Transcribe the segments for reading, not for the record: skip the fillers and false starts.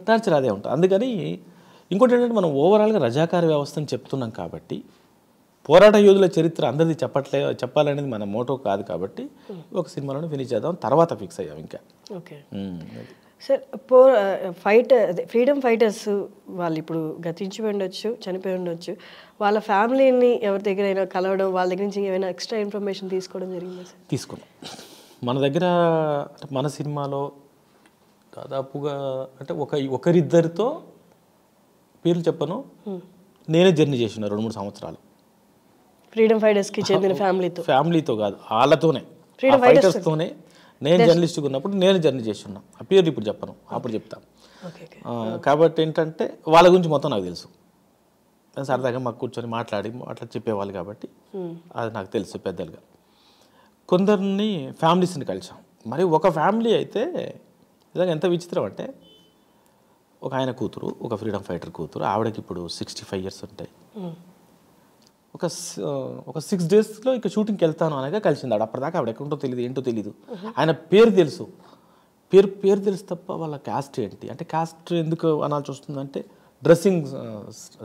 Torture అదే ఉంటుంది. అందుకని ఇంకోటి ఏంటంటే మనం ఓవరాల్గా రజాకార వ్యవస్థను చెప్తున్నాం కాబట్టి పోరాట యోధుల చరిత్ర అందరిది చెప్పాలనేది మన మోటో కాదు కాబట్టి ఒక సినిమాలోనే ఫినిష్ చేద్దాం, తర్వాత ఫిక్స్ అయ్యాం ఇంకా. ఓకే సార్, అదే ఫ్రీడమ్ ఫైటర్స్ వాళ్ళు ఇప్పుడు గతించిపోయి ఉండొచ్చు, చనిపోయి ఉండొచ్చు, వాళ్ళ ఫ్యామిలీని ఎవరి దగ్గర కలవడం, వాళ్ళ దగ్గర నుంచి ఏమైనా ఎక్స్ట్రా ఇన్ఫర్మేషన్ తీసుకోవడం జరిగిందా సార్? తీసుకున్నాం. మన దగ్గర మన సినిమాలో దాదాపుగా అంటే ఒకరిద్దరితో పేర్లు చెప్పను, నేనే జర్నీ చేసిన 2-3 సంవత్సరాలు ఫ్రీడమ్ ఫైటర్స్కి చెందిన ఫ్యామిలీతో కాదు, వాళ్ళతోనే, ఫైటర్స్తోనే. నేను జర్నలిస్ట్గా ఉన్నప్పుడు నేను జర్నీ చేసి ఉన్నా. ఆ పేర్లు ఇప్పుడు చెప్పను, అప్పుడు చెప్తాను. కాబట్టి ఏంటంటే వాళ్ళ గురించి మొత్తం నాకు తెలుసు. సరదాగా మాకు కూర్చొని మాట్లాడి అట్లా చెప్పేవాళ్ళు కాబట్టి అది నాకు తెలుసు పెద్దలుగా. కొందరిని ఫ్యామిలీస్ని కలిసాం. మరి ఒక ఫ్యామిలీ అయితే నిజంగా ఎంత విచిత్రం అంటే, ఒక ఆయన కూతురు, ఒక ఫ్రీడమ్ ఫైటర్ కూతురు, ఆవిడకి ఇప్పుడు 65 years ఉంటాయి. ఒక 6 daysలో ఇక షూటింగ్కి వెళ్తాను అనగా కలిసింది ఆవిడ. అప్పటిదాకా ఆవిడ ఎక్కడుంటో తెలియదు, ఏంటో తెలియదు. ఆయన పేరు తెలుసు, పేరు తెలుసు తప్ప వాళ్ళ క్యాస్ట్ ఏంటి అంటే, క్యాస్ట్ ఎందుకు అనాల్సి వస్తుందంటే డ్రెస్సింగ్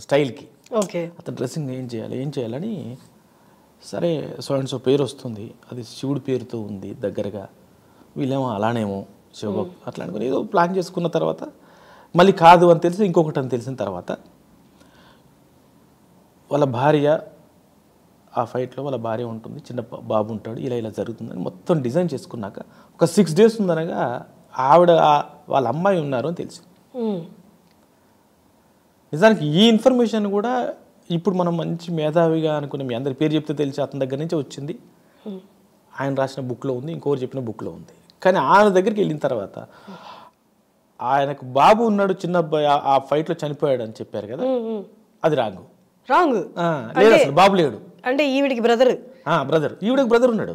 స్టైల్కి. అతను డ్రెస్సింగ్ ఏం చేయాలని సరే సో అండ్ సో పేరు వస్తుంది, అది శివుడి పేరుతో ఉంది దగ్గరగా, వీళ్ళేమో అలానేమో శివభక్తి అట్లా అనుకుని ఏదో ప్లాన్ చేసుకున్న తర్వాత మళ్ళీ కాదు అని తెలిసి ఇంకొకటి అని తెలిసిన తర్వాత వాళ్ళ భార్య, ఆ ఫైట్లో వాళ్ళ భార్య ఉంటుంది, చిన్న బాబు ఉంటాడు, ఇలా జరుగుతుందని మొత్తం డిజైన్ చేసుకున్నాక ఒక 6 days ఉందనగా ఆవిడ వాళ్ళ అమ్మాయి ఉన్నారు అని తెలిసింది. నిజానికి ఈ ఇన్ఫర్మేషన్ కూడా ఇప్పుడు మనం మంచి మేధావిగా అనుకునే మీ అందరి పేరు చెప్తే తెలిసి అతని దగ్గర నుంచే వచ్చింది. ఆయన రాసిన బుక్లో ఉంది, ఇంకొకరు చెప్పిన బుక్లో ఉంది. కానీ ఆయన దగ్గరికి వెళ్ళిన తర్వాత ఆయనకు బాబు ఉన్నాడు, చిన్న అబ్బాయి ఆ ఫైట్లో చనిపోయాడు అని చెప్పారు కదా, అది రాంగ్ లేదు, అసలు బాబు లేడు. అంటే ఈవిడికి బ్రదర్, ఈవిడికి బ్రదర్ ఉన్నాడు.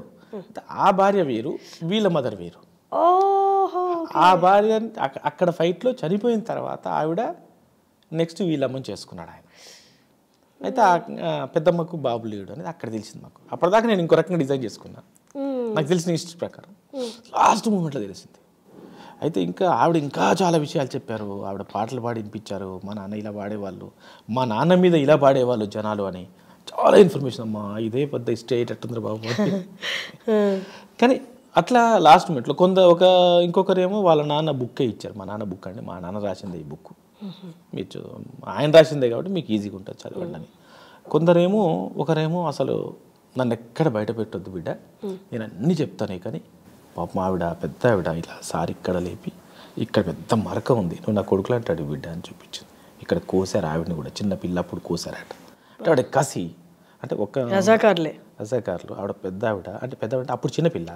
ఆ భార్య వేరు, వీళ్ళ మదర్ వేరు. ఆ భార్య అక్కడ ఫైట్లో చనిపోయిన తర్వాత ఆవిడ నెక్స్ట్ వీళ్ళమ్మని చేసుకున్నాడు ఆయన. అయితే పెద్దమ్మకు బాబు లేడు అనేది అక్కడ తెలిసింది మాకు. అప్పటిదాకా నేను ఇంకో రకంగా డిజైన్ చేసుకున్నాను, నాకు తెలిసిన హిస్టరీ ప్రకారం. లాస్ట్ మూమెంట్లో తెలిసింది. అయితే ఇంకా ఆవిడ ఇంకా చాలా విషయాలు చెప్పారు. ఆవిడ పాటలు పాడి వినిపించారు, మా నాన్న ఇలా పాడేవాళ్ళు, మా నాన్న మీద ఇలా పాడేవాళ్ళు జనాలు అని చాలా ఇన్ఫర్మేషన్. అమ్మా ఇదే పెద్ద స్టేట్ అట్టుంది బాబు. కానీ అట్లా లాస్ట్ మినిట్లో ఇంకొకరేమో వాళ్ళ నాన్న బుక్కే ఇచ్చారు. మా నాన్న బుక్ అండి, మా నాన్న రాసిందే ఈ బుక్, మీరు ఆయన రాసిందే కాబట్టి మీకు ఈజీగా ఉంటుంది చదవండి అని. ఒకరేమో అసలు నన్ను ఎక్కడ బయట పెట్టొద్దు బిడ్డ, నేను అన్నీ చెప్తానే, కానీ పాపం పెద్ద ఆవిడ ఇలా సారి ఇక్కడ లేపి ఇక్కడ పెద్ద మరక ఉంది, నువ్వు నా కొడుకులు అంటాడు బిడ్డ అని చూపించింది. ఇక్కడ కోసారు ఆవిడని కూడా, చిన్న పిల్లప్పుడు కోసారట. అంటే ఆవిడ కసి అంటే రజాకారులు. ఆవిడ పెద్ద ఆవిడ అంటే అప్పుడు చిన్నపిల్ల.